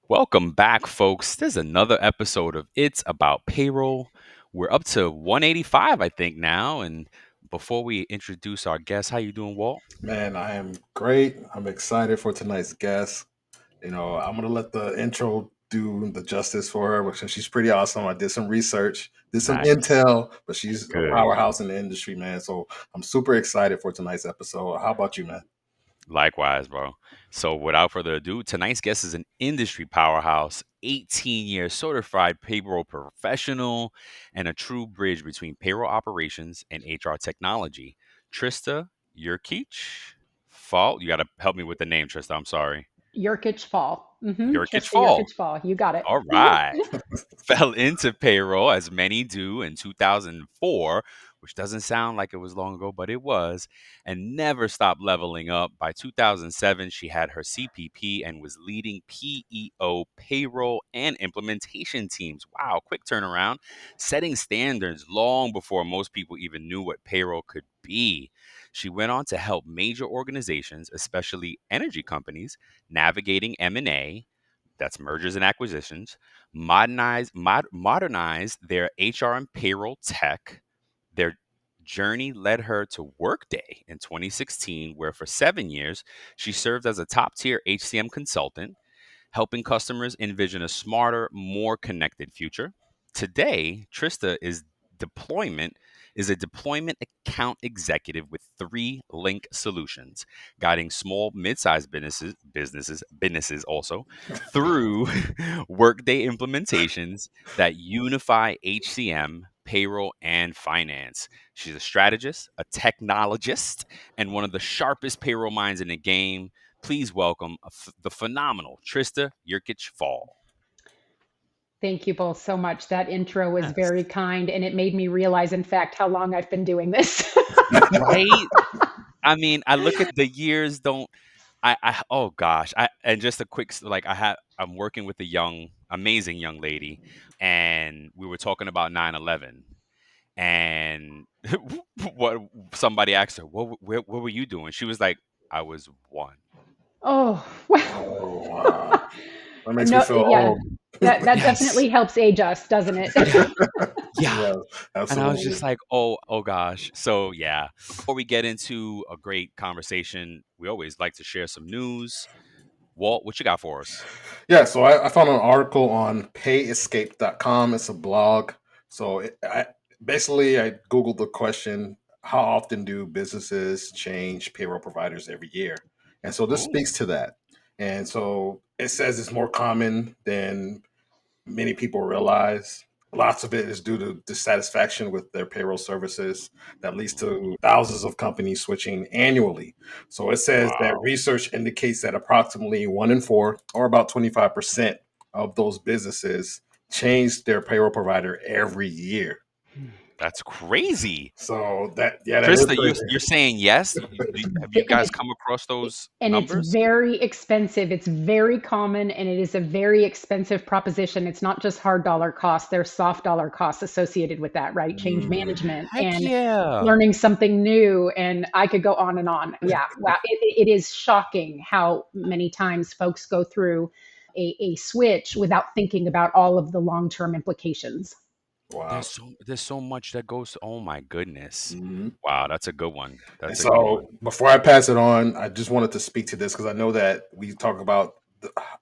Welcome back, folks. There's another episode of It's About Payroll. We're up to 185, I think, now. And before we introduce our guest, how you doing, Walt? Man, I am great. I'm excited for tonight's guest. I'm gonna let the intro do the justice for her, since she's pretty awesome. I did some research, did some Nice. intel, but she's a Good. powerhouse in the industry, man. So I'm super excited for tonight's episode. How about you, man? Likewise, bro. So, without further ado, tonight's guest is an industry powerhouse, 18-year certified payroll professional, and a true bridge between payroll operations and HR technology. Trista Yerkich-Faul. You got to help me with the name, Trista. I'm sorry. Yerkich-Faul. Trista Yerkich-Faul. Yerkich-Faul. You got it. All right. Fell into payroll as many do in 2004, which doesn't sound like it was long ago, but it was, and never stopped leveling up. By 2007, she had her CPP and was leading PEO payroll and implementation teams. Wow, quick turnaround, setting standards long before most people even knew what payroll could be. She went on to help major organizations, especially energy companies, navigating M&A, that's mergers and acquisitions, modernize their HR and payroll tech. Their journey led her to Workday in 2016, where for 7 years she served as a top tier HCM consultant, helping customers envision a smarter, more connected future. Today, Trista deployment is a deployment account executive with three link solutions, guiding small, mid-sized businesses also through Workday implementations that unify HCM, payroll, and finance. She's a strategist, a technologist, and one of the sharpest payroll minds in the game. Please welcome the phenomenal Trista Yerkich-Faul. Thank you both so much. That intro was Yes. very kind, and it made me realize, in fact, how long I've been doing this. Right? I mean, I look at the years, don't I oh gosh. And just a quick I'm working with a amazing young lady, and we were talking about 9/11. And what somebody asked her, what were you doing? She was like, I was one. Oh, well, Oh wow, that makes me no, feel yeah, old. that Yes. definitely helps age us, doesn't it? Yeah. Yeah. Yeah, And I was absolutely. just like, oh gosh. So yeah. Before we get into a great conversation, we always like to share some news. Walt, what you got for us? Yeah, so I found an article on payescape.com. It's a blog. Basically, I Googled the question, how often do businesses change payroll providers every year? And so this Oh, speaks to that. And so it says it's more common than many people realize. Lots of it is due to dissatisfaction with their payroll services that leads to thousands of companies switching annually. So it says that wow. research indicates that approximately one in four, or about 25% of those businesses, change their payroll provider every year. That's crazy. So that is Trista, you're crazy. saying yes? Have you And guys come across those it's numbers? very expensive. It's very common, and it is a very expensive proposition. It's not just hard dollar costs, there's soft dollar costs associated with that, right? Change Mm. management Heck and yeah. learning something new. And I could go on and on. Yeah. Wow. It is shocking how many times folks go through a switch without thinking about all of the long term implications. Wow. There's so much that goes, oh my goodness. Mhm. Wow, that's a good one. And That's a good one. so, before I pass it on, I just wanted to speak to this because I know that we talk about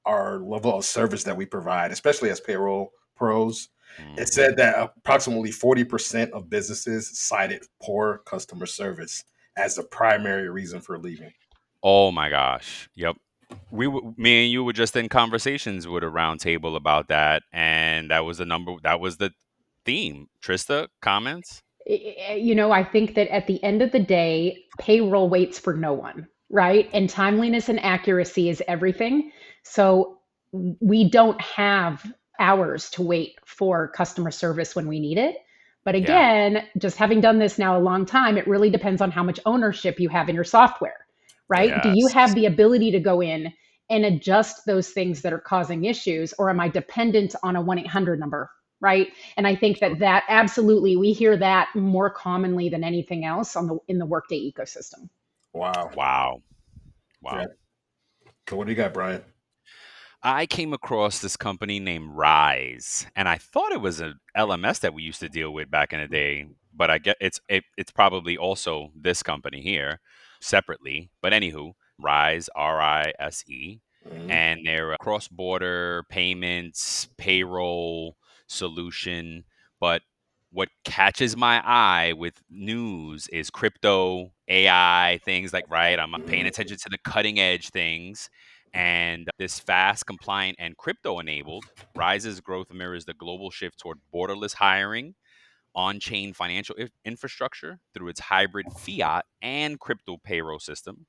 our level of service that we provide, especially as payroll pros. It Hmm. said that approximately 40% of businesses cited poor customer service as the primary reason for leaving. Oh my gosh. Yep. Me and you were just in conversations with a round table about that, and that was the theme. Trista, comments? I think that at the end of the day, payroll waits for no one, right? And timeliness and accuracy is everything. So we don't have hours to wait for customer service when we need it. But Yeah. again, just having done this now a long time, it really depends on how much ownership you have in your software, right? Do you have Yes. the ability to go in and adjust those things that are causing issues, or am I dependent on a 1-800 number, right? And I think that absolutely, we hear that more commonly than anything else in the Workday ecosystem. Wow. Wow. Yeah. Wow. So what do you got, Brian? I came across this company named Rise, and I thought it was an LMS that we used to deal with back in the day. But I get it's probably also this company here separately. But anywho, Rise, RISE, Mhm. and they're a cross-border payments payroll solution. But what catches my eye with news is crypto, AI, things like, right? I'm paying Mhm. attention to the cutting edge things. And this fast, compliant, and crypto enabled, Rise's growth mirrors the global shift toward borderless hiring, on chain financial infrastructure through its hybrid fiat and crypto payroll system.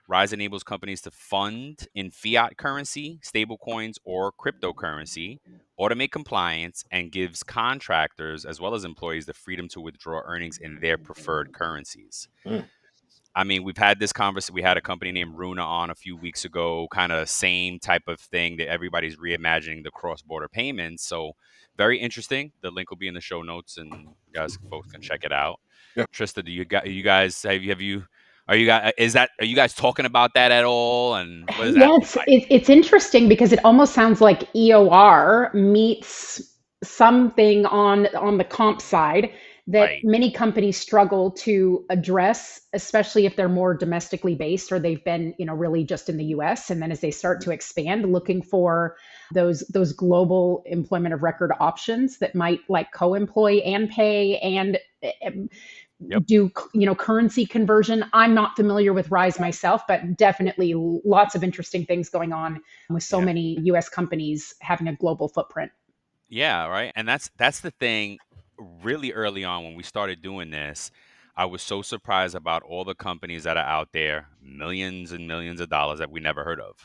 Rise enables companies to fund in fiat currency, stablecoins, or cryptocurrency, automate compliance, and gives contractors as well as employees the freedom to withdraw earnings in their preferred currencies. Mhm. I mean, we've had this conversation. We had a company named Runa on a few weeks ago, kind of same type of thing that everybody's reimagining the cross-border payments. So very interesting. The link will be in the show notes, and you guys folks can check it out. Yeah. Trista, do you guys have you are you guys are you guys talking about that at all? And what does that Yeah, look like? it's interesting because it almost sounds like EOR meets something on the comp side that Right. many companies struggle to address, especially if they're more domestically based or they've been, really just in the US. And then as they start to expand, looking for those global employment of record options that might like co-employ and pay and Yep. do currency conversion. I'm not familiar with Rise myself, but definitely lots of interesting things going on with so Yeah. many US companies having a global footprint. Yeah, right. And that's the thing. Really early on when we started doing this, I was so surprised about all the companies that are out there, millions and millions of dollars that we never heard of.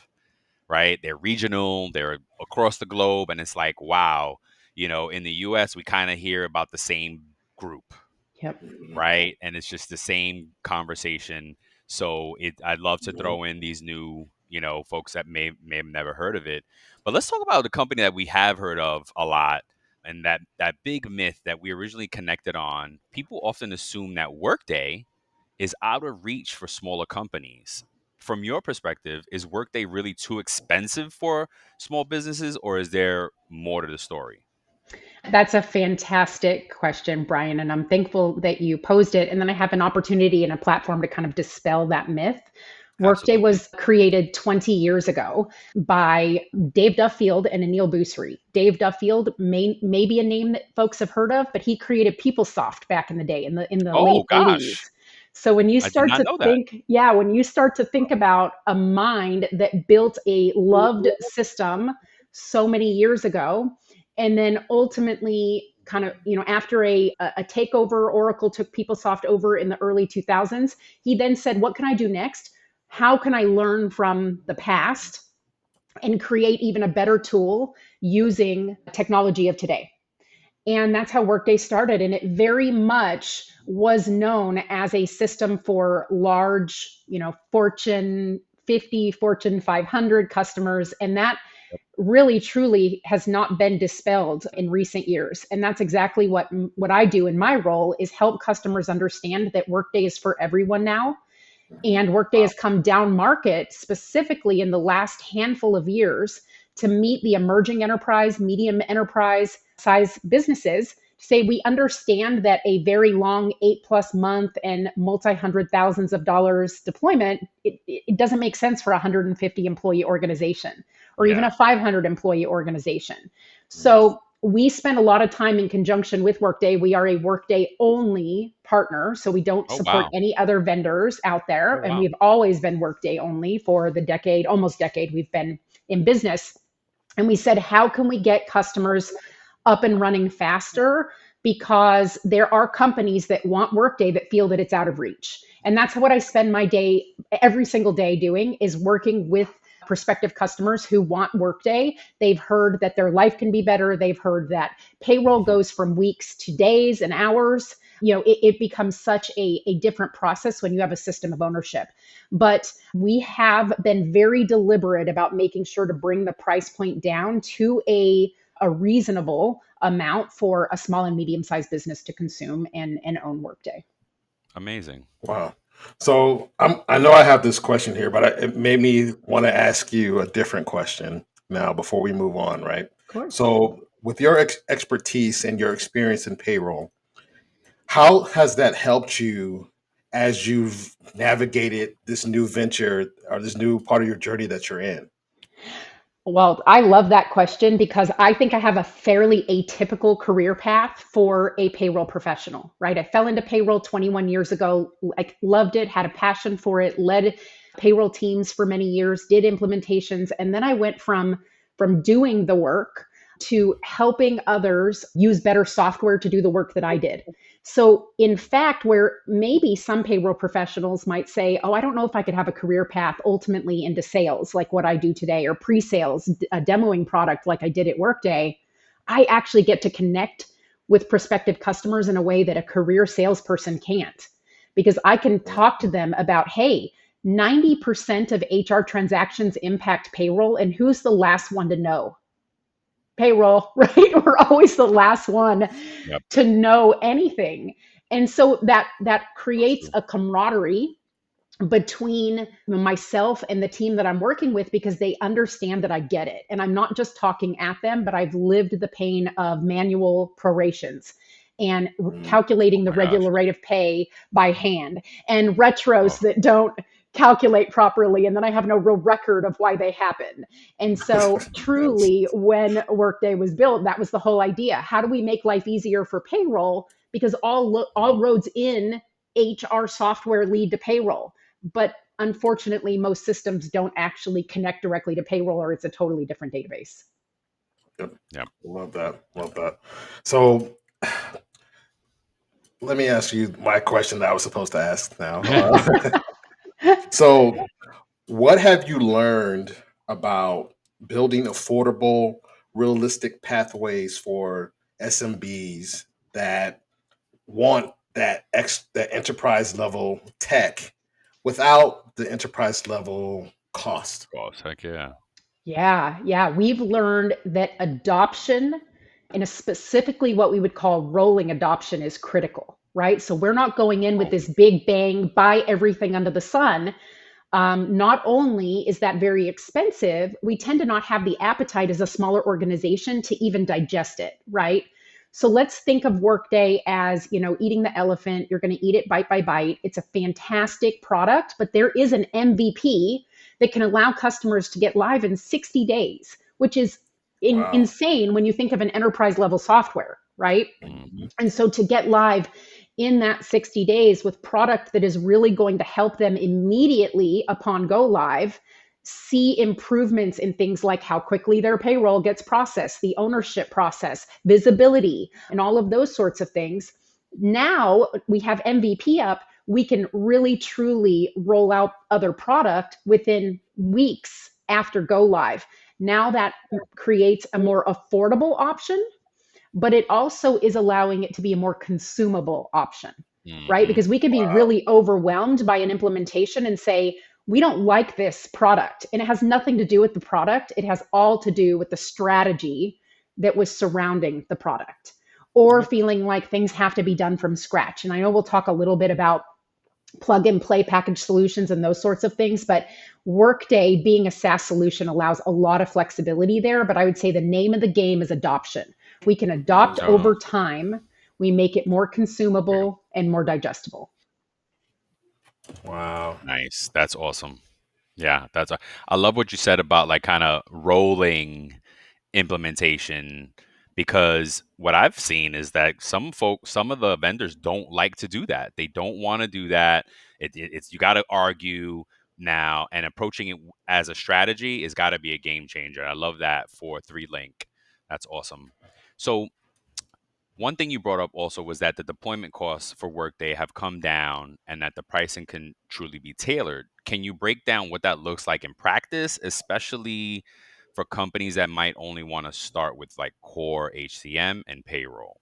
Right? They're regional, they're across the globe, and it's like, wow, in the US we kind of hear about the same group, Yep. Mhm. right? And it's just the same conversation. So I'd love to Mhm. throw in these new, folks that may have never heard of it. But let's talk about the company that we have heard of a lot, and that big myth that we originally connected on. People often assume that Workday is out of reach for smaller companies. From your perspective, is Workday really too expensive for small businesses, or is there more to the story? That's a fantastic question, Brian, and I'm thankful that you posed it. And then I have an opportunity and a platform to kind of dispel that myth. Workday Absolutely. was created 20 years ago by Dave Duffield and Anil Bousri. Dave Duffield may be a name that folks have heard of, but he created PeopleSoft back in the day, in the Oh late gosh, 80s. So when you I did start not to know that. think, yeah, when you start to think about a mind that built a loved system so many years ago, and then ultimately kind of after a takeover, Oracle took PeopleSoft over in the early 2000s. He then said, what can I do next? How can I learn from the past and create even a better tool using technology of today? And that's how Workday started. And it very much was known as a system for large, Fortune 50, Fortune 500 customers. And that really truly has not been dispelled in recent years. And that's exactly what I do in my role, is help customers understand that Workday is for everyone now. And Workday Wow, has come down market specifically in the last handful of years to meet the emerging enterprise, medium enterprise size businesses. Say, we understand that a very long 8+ month and multi hundred thousands of dollars deployment, it doesn't make sense for a 150 employee organization or even yeah. a 500 employee organization. Mhm. So we spend a lot of time in conjunction with Workday. We are a Workday only partner, so we don't Oh support wow. any other vendors out there. Oh And wow. we've always been Workday only for the decade, almost decade we've been in business. And we said, how can we get customers up and running faster? Because there are companies that want Workday that feel that it's out of reach. And that's what I spend my day, every single day, doing, is working with prospective customers who want Workday. They've heard that their life can be better. They've heard that payroll goes from weeks to days and hours. It becomes such a different process when you have a system of ownership. But we have been very deliberate about making sure to bring the price point down to a reasonable amount for a small and medium sized business to consume and own Workday. Amazing. Wow. So I know I have this question here, but it made me want to ask you a different question. now before we move on, right? Of course. So, with your expertise and your experience in payroll, how has that helped you as you've navigated this new venture or this new part of your journey that you're in? Well, I love that question because I think I have a fairly atypical career path for a payroll professional, right? I fell into payroll 21 years ago. I loved it, had a passion for it, led payroll teams for many years, did implementations, and then I went from doing the work to helping others use better software to do the work that I did. So, in fact, where maybe some payroll professionals might say, oh, I don't know if I could have a career path ultimately into sales like what I do today, or pre sales, demoing product like I did at Workday, I actually get to connect with prospective customers in a way that a career salesperson can't. Because I can talk to them about, hey, 90% of HR transactions impact payroll, and who's the last one to know? Payroll, right? We're always the last one Yep. to know anything. And so that creates True. a camaraderie between myself and the team that I'm working with because they understand that I get it. And I'm not just talking at them, but I've lived the pain of manual prorations and Mm. calculating Oh the my gosh. regular rate of pay by hand and Oh. retros that don't calculate properly. And then I have no real record of why they happen. And so Yes. truly when Workday was built, that was the whole idea. How do we make life easier for payroll? Because all roads in HR software lead to payroll. But unfortunately, most systems don't actually connect directly to payroll, or it's a totally different database. Yep. Yep. Love that. Love that. So, let me ask you my question that I was supposed to ask now. So, what have you learned about building affordable, realistic pathways for SMBs that want that enterprise level tech without the enterprise level cost? Gosh, heck yeah. Yeah. We've learned that adoption, and specifically what we would call rolling adoption, is critical, right? So we're not going in with this big bang, buy everything under the sun. Not only is that very expensive, we tend to not have the appetite as a smaller organization to even digest it, right? So let's think of Workday as, eating the elephant. You're going to eat it bite by bite. It's a fantastic product, but there is an MVP that can allow customers to get live in 60 days, which is Wow. insane when you think of an enterprise level software, right? Mhm. And so to get live in that 60 days with product that is really going to help them immediately upon go live see improvements in things like how quickly their payroll gets processed, the ownership process, visibility, and all of those sorts of things. Now we have MVP up, we can really truly roll out other product within weeks after go live. Now that creates a more affordable option, but it also is allowing it to be a more consumable option, right? Mhm. Because we can be Wow. really overwhelmed by an implementation and say, we don't like this product. And it has nothing to do with the product, it has all to do with the strategy that was surrounding the product, or Yep. feeling like things have to be done from scratch. And I know we'll talk a little bit about plug and play package solutions and those sorts of things. But Workday, being a SaaS solution, allows a lot of flexibility there. But I would say the name of the game is adoption. We can adopt Mm. over time. We make it more Yeah. consumable and more digestible. Wow. Nice. That's awesome. Yeah, I love what you said about like kind of rolling implementation, because what I've seen is that some of the vendors don't like to do that. They don't want to do that. It's you got to argue now, and approaching it as a strategy is got to be a game changer. I love that for 3Link. That's awesome. So one thing you brought up also was that the deployment costs for Workday have come down and that the pricing can truly be tailored. Can you break down what that looks like in practice, especially for companies that might only want to start with like core HCM and payroll?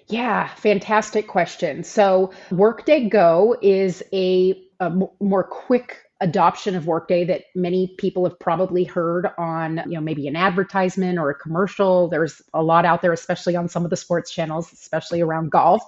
Yeah, fantastic question. So, Workday Go is a more quick adoption of Workday that many people have probably heard on, maybe an advertisement or a commercial. There's a lot out there, especially on some of the sports channels, especially around golf,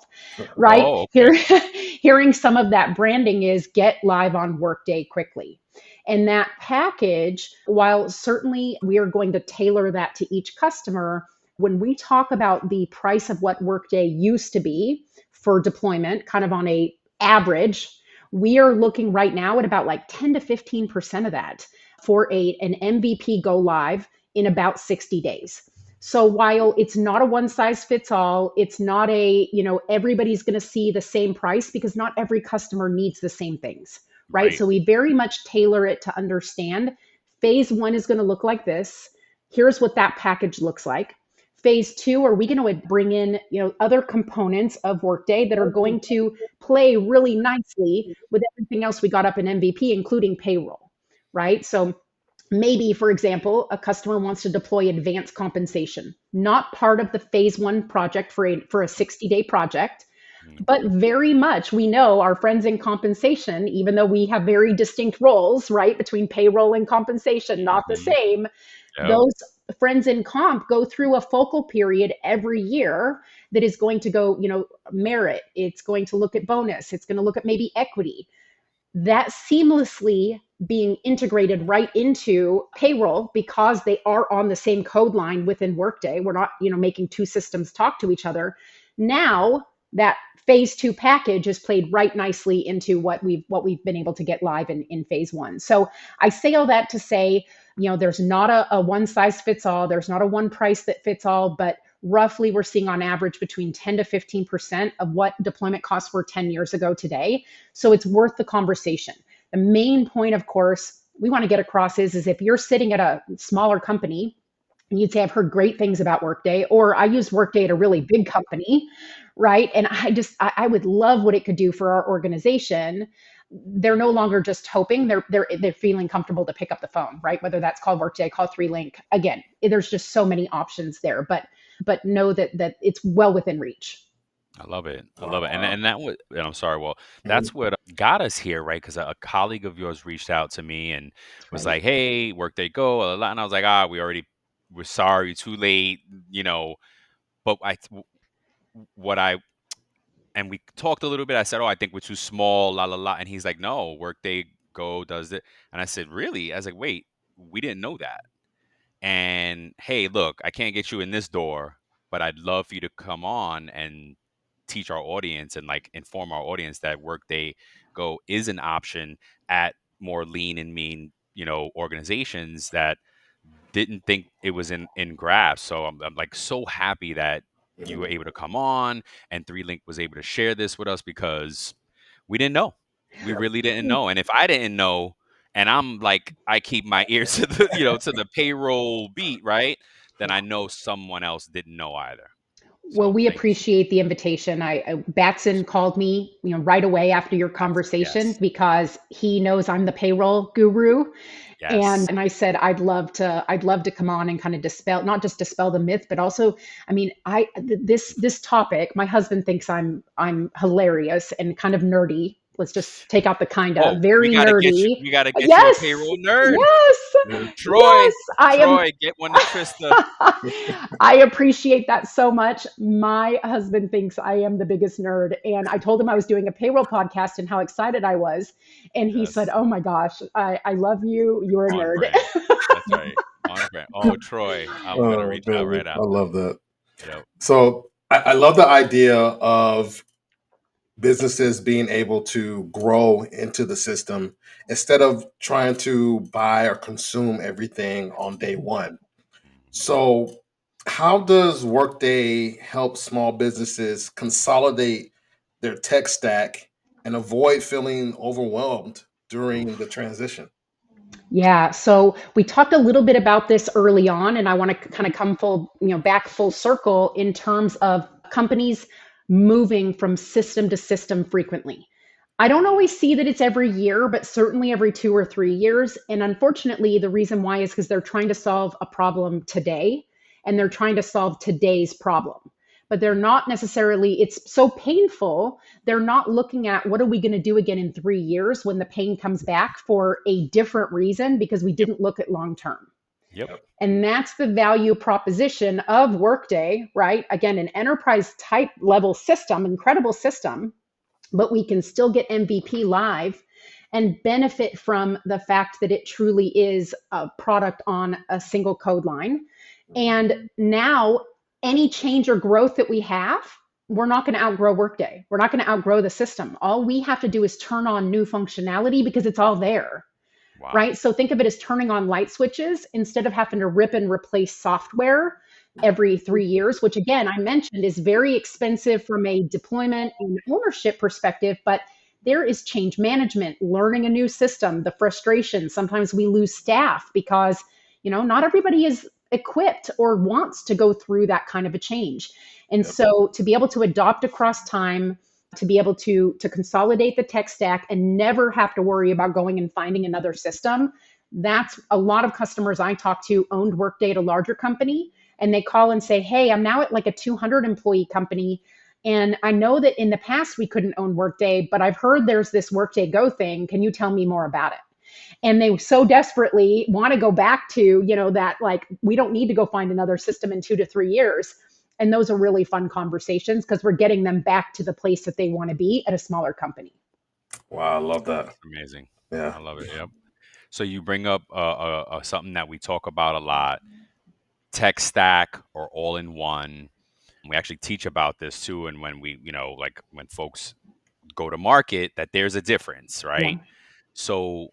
right? Oh, okay. Hearing some of that branding is get live on Workday quickly. And that package, while certainly we are going to tailor that to each customer, when we talk about the price of what Workday used to be for deployment, kind of on a average, we are looking right now at about like 10 to 15% of that for an MVP go live in about 60 days. So while it's not a one size fits all, it's not everybody's going to see the same price because not every customer needs the same things, right? Right. So we very much tailor it to understand phase one is going to look like this. Here's what that package looks like. Phase two, are we going to bring in, other components of Workday that are going to play really nicely with everything else we got up in MVP, including payroll, right? So maybe, for example, a customer wants to deploy advanced compensation, not part of the phase one project for a 60-day project, but very much we know our friends in compensation, even though we have very distinct roles, right, between payroll and compensation, not the Mhm. same. Yep. Those friends in comp go through a focal period every year that is going to go, merit. It's going to look at bonus. It's going to look at maybe equity. That seamlessly being integrated right into payroll because they are on the same code line within Workday. We're not, making two systems talk to each other. Now that phase two package is played right nicely into what we've been able to get live in phase one. So I say all that to say, there's not a one size fits all. There's not a one price that fits all, but roughly we're seeing on average between 10 to 15% of what deployment costs were 10 years ago today. So it's worth the conversation. The main point, of course, we want to get across is if you're sitting at a smaller company and you'd say, I've heard great things about Workday, or I use Workday at a really big company, right? And I would love what it could do for our organization. They're no longer just hoping, they're feeling comfortable to pick up the phone, right? Whether that's called Workday, call 3Link. Again, there's just so many options there, but know that it's well within reach. I love it. I love it. And Wow. and that was and I'm sorry, well, Mhm. that's what got us here, right? Because a colleague of yours reached out to me and was Right. like, "Hey, Workday Go," blah, blah, blah. And I was like, "Ah, we're sorry, too late," But what I and we talked a little bit. I said, "Oh, I think we're too small, la la la." And he's like, "No, Workday Go does it." And I said, "Really?" I was like, "Wait, we didn't know that." And hey, look, I can't get you in this door, but I'd love for you to come on and teach our audience and like inform our audience that Workday Go is an option at more lean and mean, organizations that didn't think it was in grasp. So I'm like so happy that you were Mhm. able to come on and 3Link was able to share this with us because we didn't know. We really didn't know. And if I didn't know, and I'm like, I keep my ears to the, to the payroll beat, right? Then I know someone else didn't know either. Well, So we thank you. appreciate the invitation. Batson called me, right away after your Yes, conversation yes, because he knows I'm the payroll guru. yes. And I said, I'd love to come on and kind of not just dispel the myth, but also, I mean, this topic, my husband thinks I'm hilarious and kind of nerdy. Let's just take out the kind Oh, of very nerdy. we gotta get you a Yes, payroll nerd. yes, Mhm. Troy, yes. I am. Troy, get one to Trista. I appreciate that so much. My husband thinks I am the biggest nerd. And I told him I was doing a payroll podcast and how excited I was. And he said, Yes, "Oh my gosh, I love you. You're a on nerd." brand. That's right, on brand. Oh, Troy, I'm gonna Oh, reach out baby. right I after. love that. Yep. So I love the idea of businesses being able to grow into the system instead of trying to buy or consume everything on day one. Mhm. So, how does Workday help small businesses consolidate their tech stack and avoid feeling overwhelmed during the Oof. transition? Yeah. So we talked a little bit about this early on, and I want to kind of come back full circle in terms of companies moving from system to system frequently. I don't Mhm. always see that it's every year, but certainly every 2 or 3 years. And unfortunately, the reason why is because they're trying to solve a problem today and they're trying to solve today's problem. But they're not necessarily, it's so painful. They're not looking at what are we going to do again in 3 years when the pain comes back for a different reason because we Yep. didn't look at long term. Yep. And that's the value proposition of Workday, right? Again, an enterprise type level system, incredible system, but we can still get MVP live and benefit from the fact that it truly is a product on a single code line. And now any change or growth that we have, we're not going to outgrow Workday. We're not going to outgrow the system. All we have to do is turn on new functionality because it's all there, Wow. right? So think of it as turning on light switches instead of having to rip and replace software every 3 years, which again, I mentioned is very expensive from a deployment and ownership perspective, but there is change management, learning a new system, the frustration. Sometimes we lose staff because, not everybody is equipped or wants to go through that kind of a change. And Yep. so to be able to adopt across time, to be able to consolidate the tech stack and never have to worry about going and finding another system, that's a lot of customers I talk to owned Workday at a larger company, and they call and say, hey, I'm now at like a 200 employee company. And I know that in the past we couldn't own Workday, but I've heard there's this Workday Go thing. Can you tell me more about it? And they so desperately want to go back to, that like, we don't need to go find another system in 2 to 3 years. And those are really fun conversations because we're getting them back to the place that they want to be at a smaller company. Wow, I love that. That's amazing. Yeah. I love it. Yep. So you bring up something that we talk about a lot, tech stack or all in one. We actually teach about this too. And when we, like when folks go to market, that there's a difference, right? Yeah. So,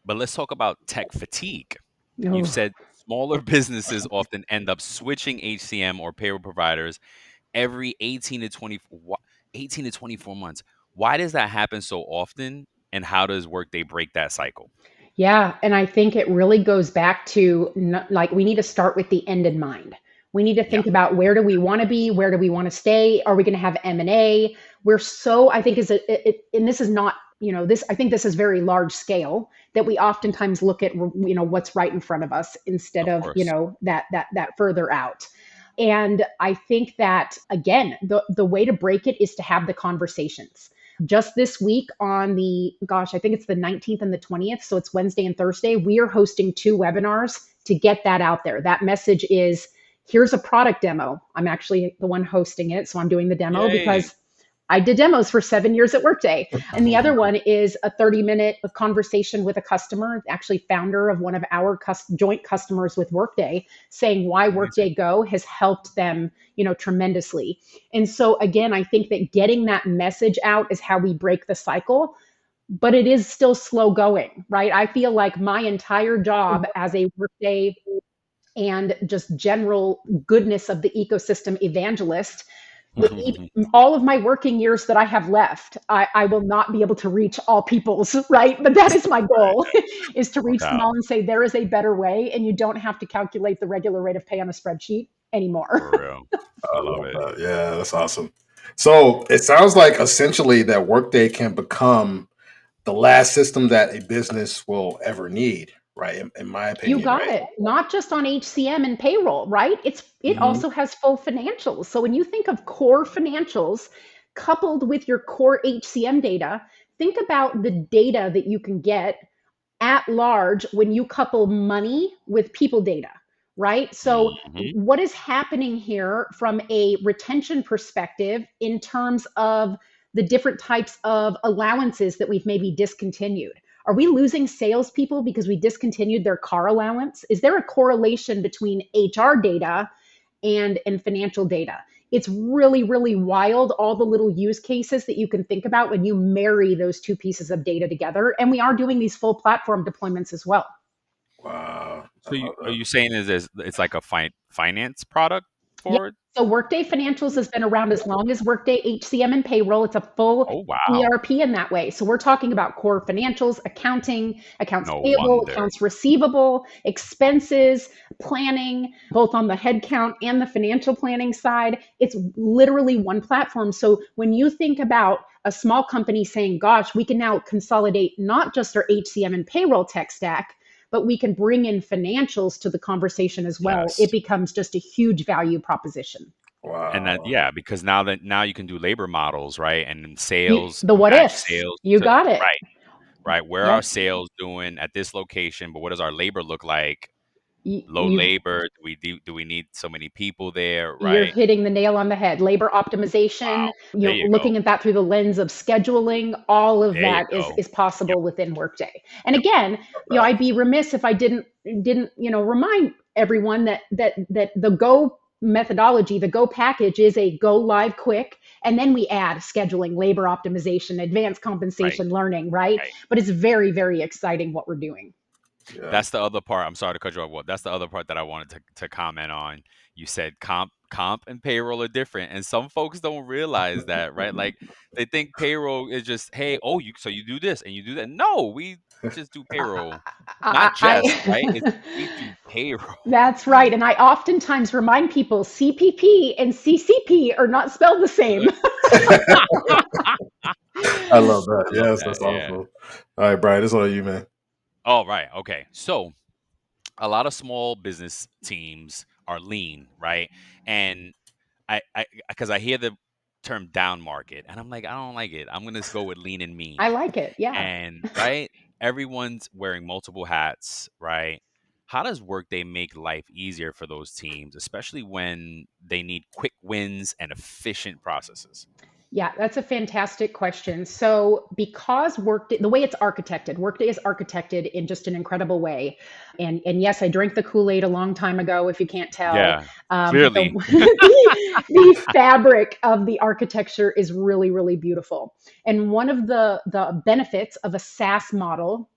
but let's talk about tech fatigue. You've Oh, said smaller businesses often end up switching HCM or payroll providers every 18 to 24 months. Why does that happen so often? And how does Workday break that cycle? yeah. And I think it really goes back to like we need to start with the end in mind. We need to Yeah, think about where do we want to be? Where do we want to stay? Are we going to have M&A? I think and this is not, this, I think this is very large scale that we oftentimes look at, what's right in front of us instead of of, course. that further out. And I think that, again, the way to break it is to have the conversations. Just this week on I think it's the 19th and the 20th. So it's Wednesday and Thursday. We are hosting 2 webinars to get that out there. That message is, here's a product demo. I'm actually the one hosting it. So I'm doing the demo Yay. because I did demos for 7 years at Workday. And the other one is a 30-minute conversation with a customer, actually founder of one of our joint customers with Workday, saying why Workday Go has helped them, tremendously. And so again, I think that getting that message out is how we break the cycle, but it is still slow going, right? I feel like my entire job as a Workday and just general goodness of the ecosystem evangelist, with all of my working years that I have left, I will not be able to reach all peoples, right? But that is my goal, is to reach them all and say, there is a better way, and you don't have to calculate the regular rate of pay on a spreadsheet anymore. For real. I love it. That. Yeah, that's awesome. So it sounds like essentially that Workday can become the last system that a business will ever need, right? In my opinion, You got right? it. Not just on HCM and payroll, right? It Mhm. also has full financials. So when you think of core financials coupled with your core HCM data, think about the data that you can get at large when you couple money with people data, right? So Mhm. what is happening here from a retention perspective in terms of the different types of allowances that we've maybe discontinued? Are we losing salespeople because we discontinued their car allowance? Is there a correlation between HR data and financial data? It's really, really wild, all the little use cases that you can think about when you marry those 2 pieces of data together. And we are doing these full platform deployments as well. Wow, I So love are that. you saying it's like a finance product Yeah. for it? So Workday Financials has been around as long as Workday HCM and payroll. It's a full Oh, wow. ERP in that way. So we're talking about core financials, accounting, accounts No payable, wonder. accounts receivable, expenses, planning, both on the headcount and the financial planning side. It's literally one platform. So when you think about a small company saying, gosh, we can now consolidate not just our HCM and payroll tech stack, but we can bring in financials to the conversation as well, Yes. it becomes just a huge value proposition. And that, Wow. yeah, because now you can do labor models, right? And sales, The what match ifs, sales you to, got it. right, right. Where are Yep. sales doing at this location, but what does our labor look like Low You labor? Do we need so many people there, You're right? hitting the nail on the head. Labor optimization, Wow. There you go. looking at that through the lens of scheduling, all of There you that is go. is Yep, possible within Workday. And yep. again, That. I'd be remiss if I didn't remind everyone that the Go methodology, the Go package is a go live quick, and then we add scheduling, labor optimization, advanced Right, compensation learning, right? right. But it's very, very exciting what we're doing. Yeah. That's the other part. I'm sorry to cut you off. Well, that's the other part that I wanted to comment on. You said comp and payroll are different, and some folks don't realize that, right? Like they think payroll is just, hey, oh, you do this and you do that. No, we just do payroll. Not just, right? It's I we do payroll. That's right. And I oftentimes remind people CPP and CCP are not spelled the same. I love that. I love Yes, that. that's Yeah. awesome. All right, Brian, it's all you, man. Oh, right. Okay. So a lot of small business teams are lean, right? And because I hear the term down market, and I'm like, I don't like it. I'm gonna go with lean and I mean. like it. Yeah. And right, everyone's wearing multiple hats, right? How does Workday make life easier for those teams, especially when they need quick wins and efficient processes? Yeah, that's a fantastic question. So, because Workday, the way it's architected, Workday is architected in just an incredible way. And yes, I drank the Kool-Aid a long time ago, if you can't tell. Yeah, But clearly. the fabric of the architecture is really, really beautiful. And one of the benefits of a SaaS model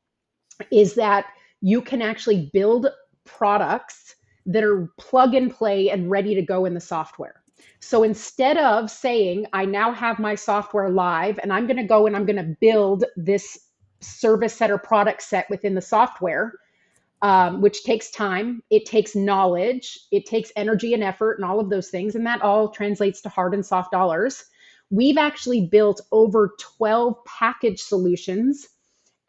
is that you can actually build products that are plug and play and ready to go in the software. So instead of saying, I now have my software live and I'm going to go and I'm going to build this service set or product set within the software, which takes time, it takes knowledge, it takes energy and effort and all of those things. And that all translates to hard and soft dollars. We've actually built over 12 package solutions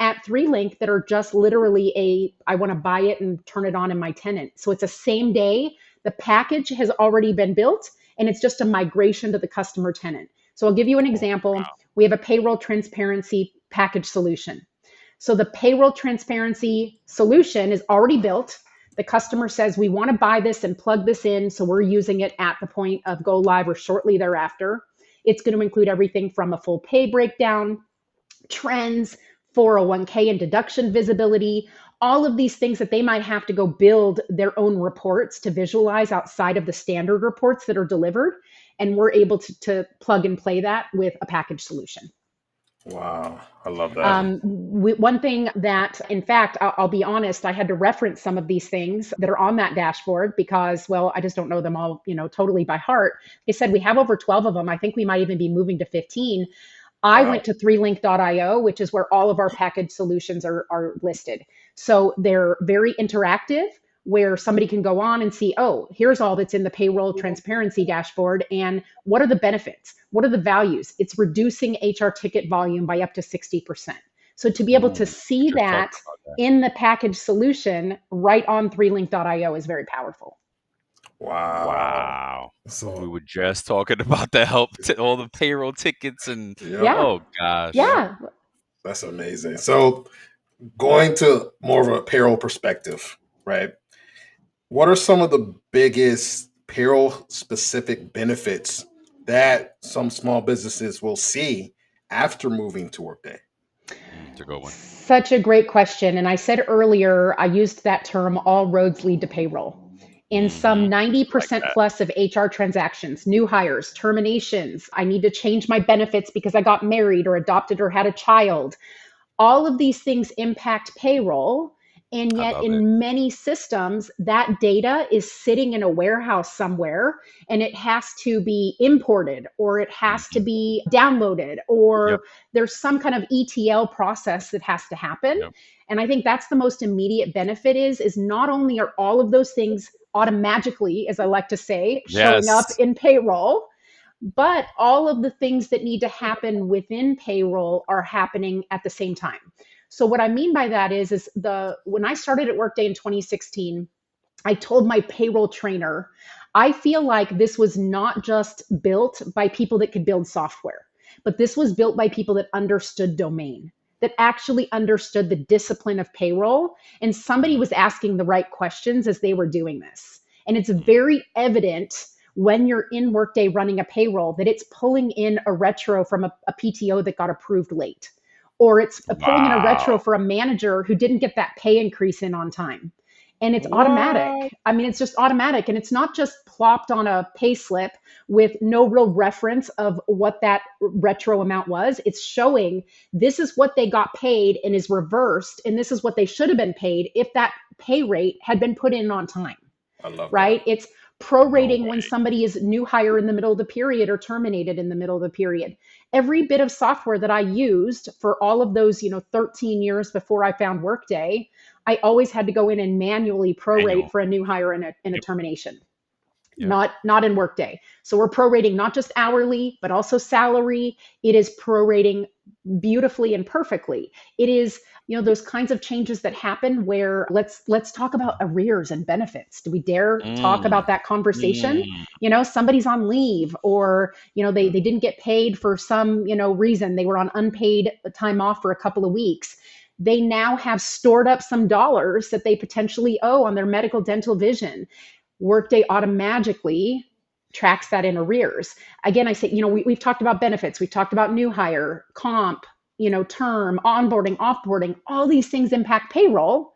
at 3Link that are just literally I want to buy it and turn it on in my tenant. So it's a same day. The package has already been built and it's just a migration to the customer tenant. So I'll give you an Oh, example. wow. We have a payroll transparency package solution. So the payroll transparency solution is already built. The customer says, we want to buy this and plug this in. So we're using it at the point of go live or shortly thereafter. It's going to include everything from a full pay breakdown, trends, 401k and deduction visibility, all of these things that they might have to go build their own reports to visualize outside of the standard reports that are delivered. And we're able to plug and play that with a package solution. Wow, I love that. One thing that, in fact, I'll be honest, I had to reference some of these things that are on that dashboard because, well, I just don't know them all, totally by heart. Like I said, we have over 12 of them. I think we might even be moving to 15. I Wow. went to 3link.io, which is where all of our package solutions are listed. So they're very interactive, where somebody can go on and see, oh, here's all that's in the payroll transparency dashboard. And what are the benefits? What are the values? It's reducing HR ticket volume by up to 60%. So to be able to We see just talked that about that. in the package solution right on 3link.io is very powerful. Wow. Wow. We So, were just talking about the help to all the payroll tickets and yep, Yeah. oh gosh. yep, Yeah. that's amazing. So, going to more of a payroll perspective, right? What are some of the biggest payroll specific benefits that some small businesses will see after moving to Workday? It's a good one. Such a great question. And I said earlier, I used that term, all roads lead to payroll. In Hmm. some I like 90% that. plus of HR transactions, new hires, terminations, I need to change my benefits because I got married or adopted or had a child, all of these things impact payroll. And I yet, love it. in many systems, that data is sitting in a warehouse somewhere and it has to be imported or it has to Hmm. be downloaded or Yep. there's some kind of ETL process that has to happen. Yep. And I think that's the most immediate benefit is not only are all of those things automatically, as I like to say, showing up Yes. in payroll, but all of the things that need to happen within payroll are happening at the same time. So what I mean by that is the when I started at Workday in 2016, I told my payroll trainer, I feel like this was not just built by people that could build software, but this was built by people that understood domain. that actually understood the discipline of payroll, and somebody was asking the right questions as they were doing this. And it's very evident when you're in Workday running a payroll that it's pulling in a retro from a PTO that got approved late, or it's pulling in a retro Wow. for a manager who didn't get that pay increase in on time. And it's What? automatic. I mean, it's just automatic. And it's not just plopped on a pay slip with no real reference of what that retro amount was. It's showing this is what they got paid and is reversed. And this is what they should have been paid if that pay rate had been put in on time, I love that. right? It's No prorating when way. somebody is new hire in the middle of the period or terminated in the middle of the period. Every bit of software that I used for all of those, 13 years before I found Workday, I always had to go in and manually prorate Manual. for a new hire and a Yep. termination. Yep. Not in Workday. So we're prorating not just hourly, but also salary. It is prorating beautifully and perfectly. It is, those kinds of changes that happen where let's talk about arrears and benefits. Do we dare talk Mm, about that conversation? mm. Somebody's on leave, or they didn't get paid for some reason. They were on unpaid time off for a couple of weeks. They now have stored up some dollars that they potentially owe on their medical, dental, vision. Workday automatically tracks that in arrears. Again, I say, we've talked about benefits, we've talked about new hire, comp, term, onboarding, offboarding, all these things impact payroll,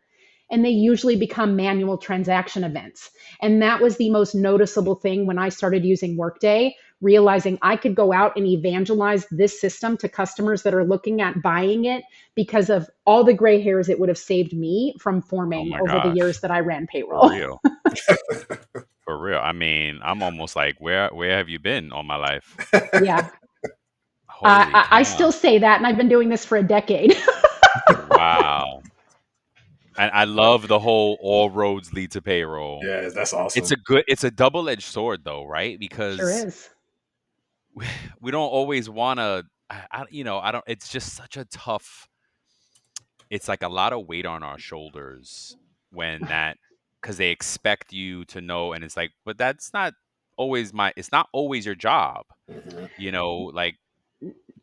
and they usually become manual transaction events. And that was the most noticeable thing when I started using Workday, realizing I could go out and evangelize this system to customers that are looking at buying it because of all the gray hairs it would have saved me from Oh forming my over the years gosh. that I ran For payroll. real. For real. I mean, I'm almost like, where have you been all my life? Yeah. Holy I cow. still say that, and I've been doing this for a decade. Wow. And I love the whole all roads lead to payroll. Yeah, that's It's awesome. it's a double-edged sword though, right? Sure Because is. we don't always want to I don't it's just such a tough it's like a lot of weight on our shoulders when that cuz they expect you to know and it's like but that's not always my it's not always your job. Hmm. Like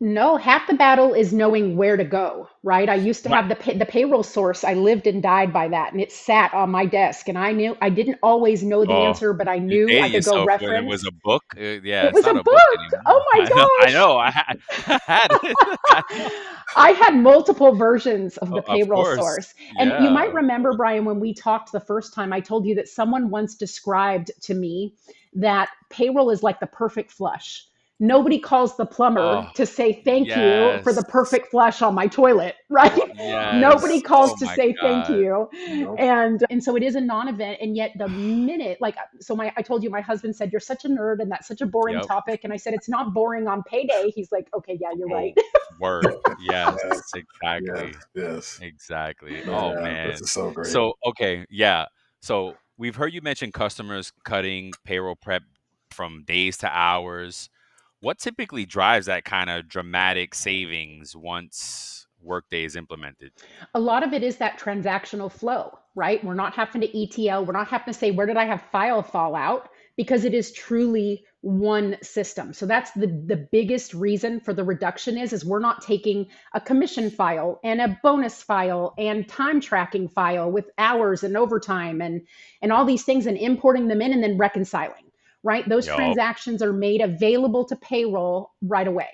No, half the battle is knowing where to go, right? I used to right. have the payroll source. I lived and died by that, and it sat on my desk. And I knew I didn't always know the Oh, answer, but I you knew I dated could go yourself when it was reference. a book. Yeah, It it's was a not a book book. Oh anymore. my I gosh. know. I had it. I know. I had multiple versions of the Of payroll course. source. And you Yeah, might of remember, course. Brian, when we talked the first time, I told you that someone once described to me that payroll is like the perfect flush. Nobody calls the plumber Oh, to say thank you for the yes. perfect flush on my toilet, right? Nobody Yes. calls Oh to my say thank god. you. Nope. And so it is a non-event. And yet the minute, like, so I told you, my husband said, you're such a nerd and that's such a boring Yep. topic. And I said, it's not boring on payday. He's like, okay, yeah, you're right. Oh, word. Yes, Yes, yes, exactly. yes. Exactly. Oh Man, this man. is so great. So, okay, yeah. So, we've heard you mention customers cutting payroll prep from days to hours. What typically drives that kind of dramatic savings once Workday is implemented? A lot of it is that transactional flow, right? We're not having to ETL. We're not having to say, where did I have file fallout? Because it is truly one system. So that's the biggest reason for the reduction is we're not taking a commission file and a bonus file and time tracking file with hours and overtime and all these things and importing them in and then reconciling, right? Those Yup. transactions are made available to payroll right away.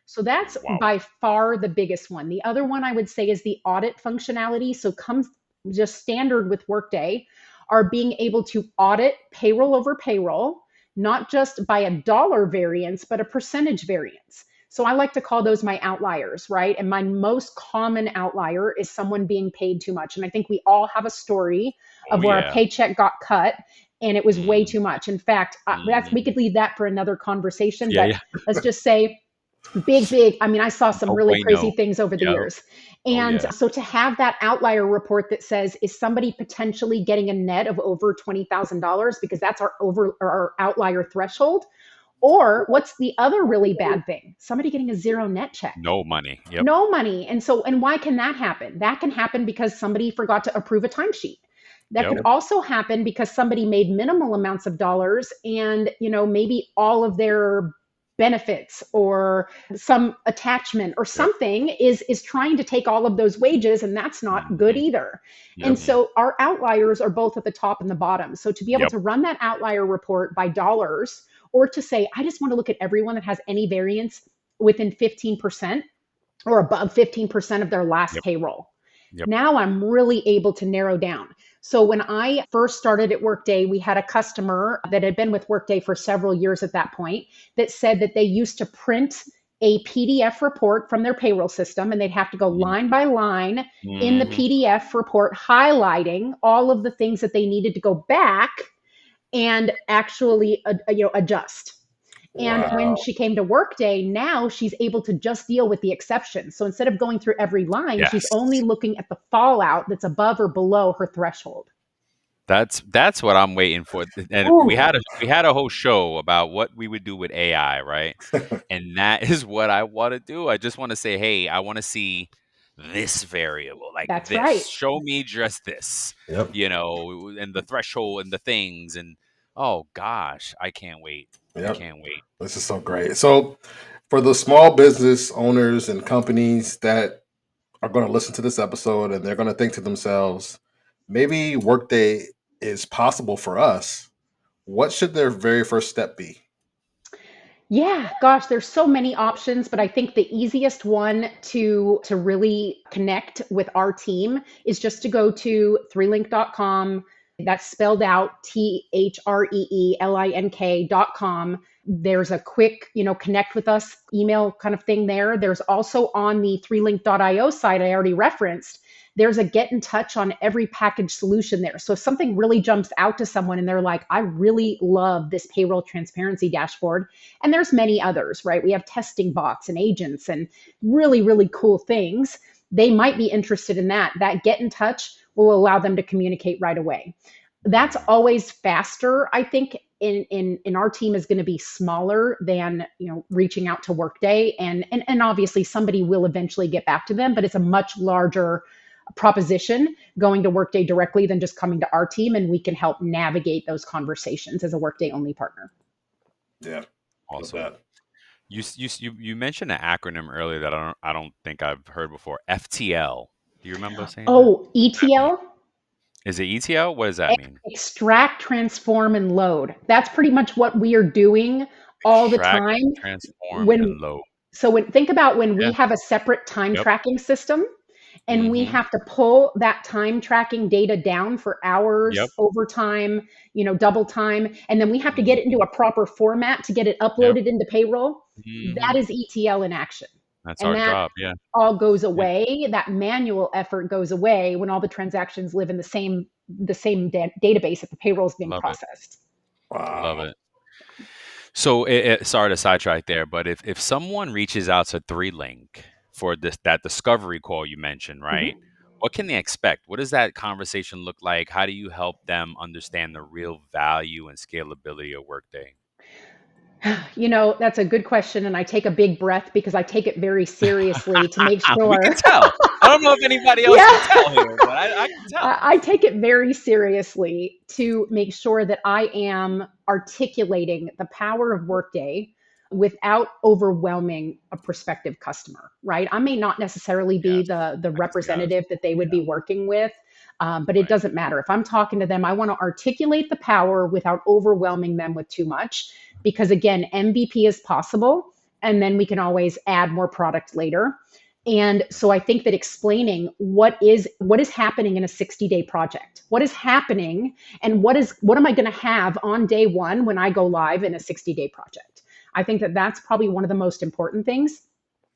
So that's Wow. by far the biggest one. The other one I would say is the audit functionality. So comes just standard with Workday are being able to audit payroll over payroll, not just by a dollar variance, but a percentage variance. So I like to call those my outliers, right? And my most common outlier is someone being paid too much. And I think we all have a story Oh of where a yeah. paycheck got cut and it was way Mm, too much. In fact, we mhm. could leave that for another conversation, Yeah, but yeah. let's just say big. I mean, I saw some No really crazy bueno. things over the Yep. years. Oh And yeah. so to have that outlier report that says, is somebody potentially getting a net of over $20,000 because that's our over or our outlier threshold? Or what's the other really bad thing? Somebody getting a zero net check. No money. Yep. No money. And why can that happen? That can happen because somebody forgot to approve a timesheet. That Yep. could Yep. also happen because somebody made minimal amounts of dollars and, maybe all of their benefits or some attachment or Yep. something is trying to take all of those wages, and that's not good Mhm. either. And Yep. so our outliers are both at the top and the bottom. So to be able Yep. to run that outlier report by dollars, or to say, I just want to look at everyone that has any variance within 15% or above 15% of their last Yep. payroll. Yep. Now I'm really able to narrow down. So when I first started at Workday, we had a customer that had been with Workday for several years at that point that said that they used to print a PDF report from their payroll system, and they'd have to go line by line in the Mhm. PDF report, highlighting all of the things that they needed to go back and actually adjust. And when Wow. she came to Workday, now she's able to just deal with the exceptions. So instead of going through every line, she's only Yes. looking at the fallout that's above or below her threshold. That's what I'm waiting for. And we Ooh, had a whole show about what we would do with AI, right? And that is what I want to do. I just want to say, hey, I want to see this variable, like that's right. this. Show me just this, Yep. and the threshold and the things. And oh gosh, I can't wait. I Yep. can't wait. This is so great. So, for the small business owners and companies that are going to listen to this episode and they're going to think to themselves, maybe Workday is possible for us, what should their very first step be? Yeah, gosh, there's so many options, but I think the easiest one to really connect with our team is just to go to threelink.com. That's spelled out THREELINK.com. There's a quick, connect with us email kind of thing there. There's also on the threelink.io site I already referenced, there's a get in touch on every package solution there. So if something really jumps out to someone and they're like, I really love this payroll transparency dashboard, and there's many others, right? We have testing bots and agents and really, really cool things. They might be interested in that. That get in touch will allow them to communicate right away. That's Mm. always faster, I think. In our team is going to be smaller than reaching out to Workday, and obviously somebody will eventually get back to them, but it's a much larger proposition going to Workday directly than just coming to our team, and we can help navigate those conversations as a Workday only partner. Yeah, love Awesome. that. You mentioned an acronym earlier that I don't think I've heard before. FTL. Do you remember saying that? Oh, ETL. Is it ETL? What does that mean? Extract, transform, and load. That's pretty much what we are doing all the Extract, time. transform, When and load. think about when we Yeah. have a separate time Yep. tracking system and we Mhm. have to pull that time tracking data down for hours, Yep. overtime, double time, and then we have to get it into Mhm. a proper format to get it Yep. uploaded into payroll. That Mhm. is ETL in action. That's And our that job. Yeah. all goes Yeah. away. That manual effort goes away when all the transactions live in the same database that the payroll is being Love it. processed. Love Wow. it. So, sorry to sidetrack there, but if someone reaches out to 3Link for that discovery call you mentioned, right? Mhm. What can they expect? What does that conversation look like? How do you help them understand the real value and scalability of Workday? That's a good question. And I take a big breath because I take it very seriously to make We can sure. tell. I don't know if anybody else can Yeah. tell here, but I can tell. I take it very seriously to make sure that I am articulating the power of Workday without overwhelming a prospective customer, right? I may not necessarily be Yes. the Yes. representative that they would Yeah. be working with, but it Right. doesn't matter. If I'm talking to them, I want to articulate the power without overwhelming them with too much, because again, MVP is possible, and then we can always add more product later. And so I think that explaining what is happening in a 60-day project, what is happening, and what am I going to have on day one when I go live in a 60-day project. I think that that's probably one of the most important things.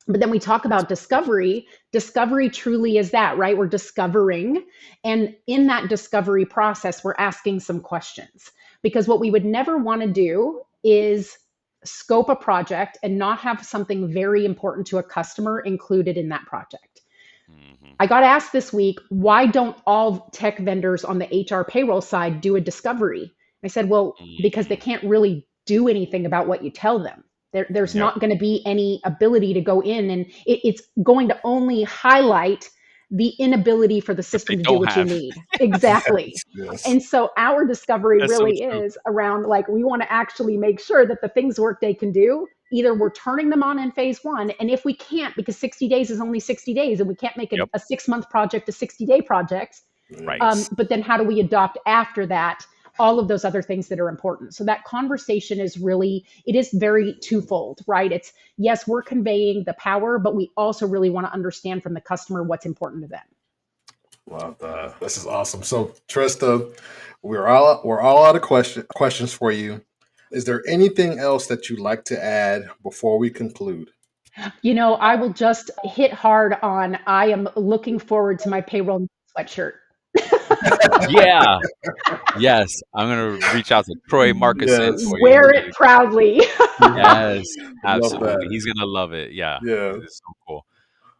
But then we talk That's about discovery. Discovery truly is that, right? We're discovering. And in that discovery process, we're asking some questions. Because what we would never want to do is scope a project and not have something very important to a customer included in that project. hmm I got asked this week, why don't all tech vendors on the HR payroll side do a discovery? I said, well, because they hmm can't really do anything about what you tell them. There's Yep. not going to be any ability to go in, and it's going to only highlight the inability for the If they system to do don't what you have, need. Exactly. Yes. And so our discovery that's so really true. is around like, we want to actually make sure that the things Workday can do, either we're turning them on in phase one, and if we can't, because 60 days is only 60 days, and we can't make Yep. a 6-month project a 60-day project, Right. but then how do we adopt after that all of those other things that are important? So that conversation is really, it is very twofold, right? It's, yes, we're conveying the power, but we also really want to understand from the customer what's important to them. Well, this is awesome. So, Trista, we're all out of questions for you. Is there anything else that you'd like to add before we conclude? I will just hit hard on, I am looking forward to my payroll sweatshirt. Yeah. Yes. I'm going to reach out to Troy Markison Yes. for you. Wear it proudly. Yes, Love absolutely. that. He's going to love it. Yeah. Yeah. It's so cool.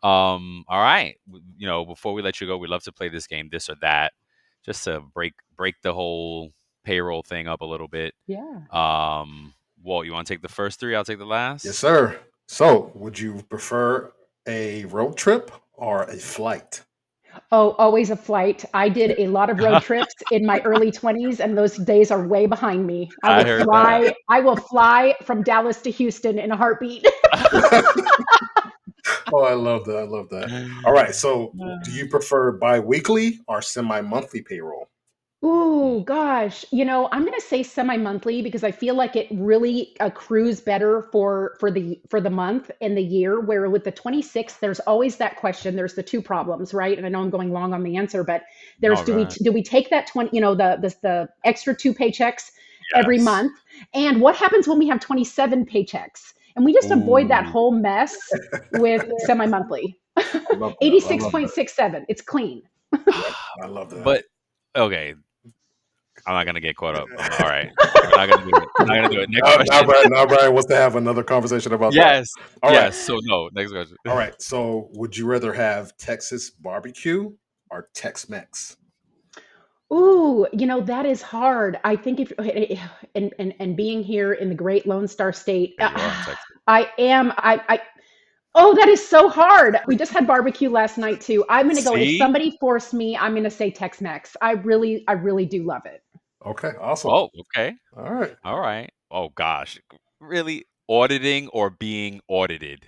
All right. Before we let you go, we'd love to play this game, This or That, just to break the whole payroll thing up a little bit. Yeah. Walt, you want to take the first three? I'll take the last. Yes, sir. So, would you prefer a road trip or a flight? Oh, always a flight. I did a lot of road trips in my early 20s, and those days are way behind me. I heard that. I will fly from Dallas to Houston in a heartbeat. Oh, I love that. I love that. All right. So, do you prefer bi-weekly or semi-monthly payroll? Ooh, gosh. I'm going to say semi-monthly because I feel like it really accrues better for the month and the year. Where with the 26th, there's always that question. There's the two problems, right? And I know I'm going long on the answer, but there's All right. do we take that 20, the extra 2 paychecks every Yes. month? And what happens when we have 27 paychecks? And we just avoid that Ooh. whole mess with semi-monthly. I love that. I love that. 86.67. It's clean. I love that. But okay, I'm not gonna get caught up. All right, we're not gonna do it. We're not gonna do it. Next question. Now Brian wants to have another conversation about that. Yes. All right. Yes. So no. Next question. All right. So, would you rather have Texas barbecue or Tex-Mex? Ooh, that is hard. I think if and being here in the great Lone Star State, Yeah, you are in Texas. I am. Oh, that is so hard. We just had barbecue last night too. I'm gonna go. If See? somebody forced me, I'm gonna say Tex-Mex. I really do love it. Okay. Awesome. Oh, okay. All right. All right. Oh gosh, really? Auditing or being audited?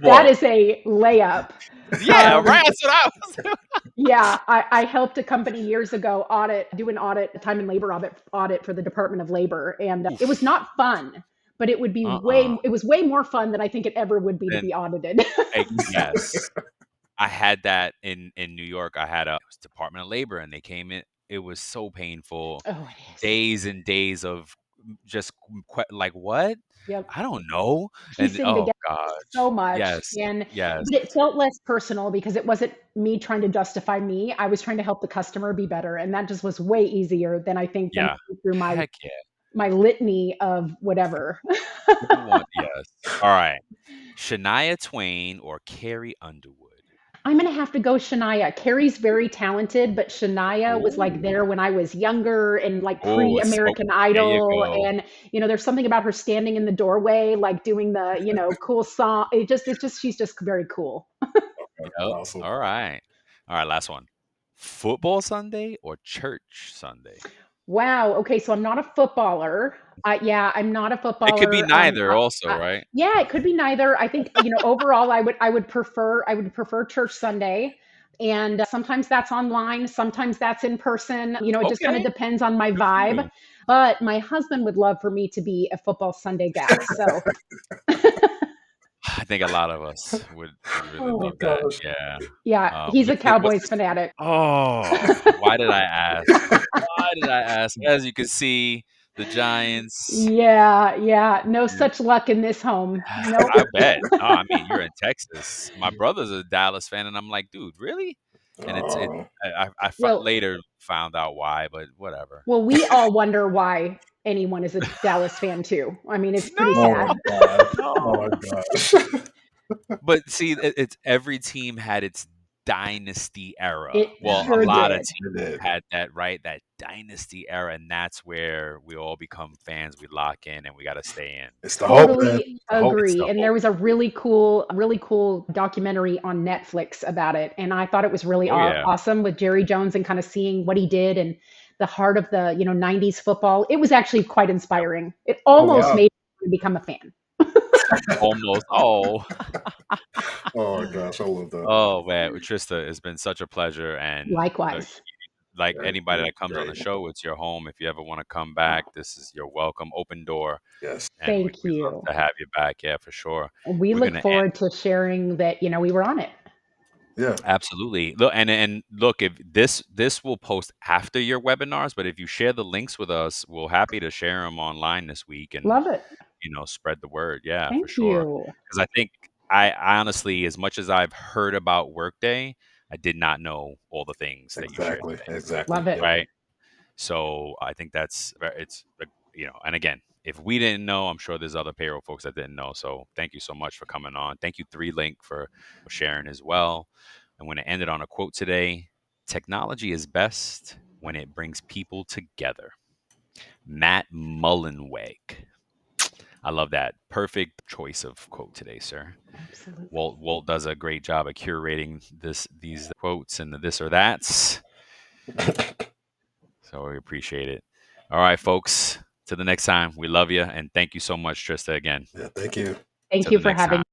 That is a layup. Yeah, right. That's what I was. Yeah, I helped a company years ago do an audit, time and labor audit for the Department of Labor, and it was not fun, but it would be it was way more fun than I think it ever would be to be audited. Yes, I had that in New York. I had a Department of Labor, and they came in. It was so painful. Oh, it is. Days and days of just like what? Yep. I don't know. And Piecing oh together gosh, so much, yes, yes, but it felt less personal because it wasn't me trying to justify me. I was trying to help the customer be better, and that just was way easier than I think than yeah. through my Heck yeah. my litany of whatever. Yes. All right. Shania Twain or Carrie Underwood? I'm gonna have to go Shania. Carrie's very talented, but Shania was like there when I was younger and like Oh, pre-American there you Idol. go. And there's something about her standing in the doorway, like doing the cool song. It's just she's just very cool. Yep. Awesome. All right. All right. Last one. Football Sunday or church Sunday? Wow. Okay, so I'm not a footballer. Yeah, I'm not a It could be footballer. neither, also, right? Yeah, it could be neither. I think overall, I would prefer church Sunday, and sometimes that's online, sometimes that's in person. It just kind of Okay. depends on my Good for you. vibe. But my husband would love for me to be a football Sunday gal. So I think a lot of us would really Oh my love that. gosh. Yeah. yeah, he's a What's Cowboys this? fanatic. Oh, why did I ask? Why did I ask? As you can see, the Giants. Yeah. No such luck in this home. Nope. I bet. No, I mean, you're in Texas. My brother's a Dallas fan, and I'm like, dude, really? And Oh. Well, later found out why, but whatever. Well, we all wonder why anyone is a Dallas fan too. I mean, it's pretty Oh my sad. gosh. No. Oh my gosh. But see, it's every team had its dynasty era. It Well, a sure lot of did. teams had that, right? That dynasty era, and that's where we all become fans. We lock in, and we got to stay in. It's the hope, man. Totally The hope. It's agree. the And there hope. was a really cool documentary on Netflix about it. And I thought it was really Oh yeah. awesome with Jerry Jones and kind of seeing what he did and the heart of the, 90s football. It was actually quite inspiring. It Oh almost wow. made me become a fan. Almost. Oh. Oh my gosh, I love that. Oh man, Trista, it's been such a pleasure, and Likewise. like Yeah, anybody that comes on the great. show, it's your home. If you ever want to come back, this is your welcome, open door, Yes. and Thank we'd love you. to have you back. Yeah, for sure. We We're look gonna forward to sharing that, we were on it. Yeah. absolutely look, and look, if this will post after your webinars, but if you share the links with us, we're happy to share them online this week and Love it. spread the word. Yeah, for Thank sure. you. Because I think I honestly, as much as I've heard about Workday, I did not know all the things that you shared Exactly. today. Exactly. Love it. Yep. Right. So I think it's and again, if we didn't know, I'm sure there's other payroll folks that didn't know. So thank you so much for coming on. Thank you, 3Link, for sharing as well. I'm going to end it on a quote today. Technology is best when it brings people together. Matt Mullenweg. I love that. Perfect choice of quote today, sir. Absolutely. Walt does a great job of curating these quotes and the this or that's. So we appreciate it. All right, folks. Till the next time, we love you and thank you so much, Trista. Again. Yeah. Thank you. Thank Till you the for next having time.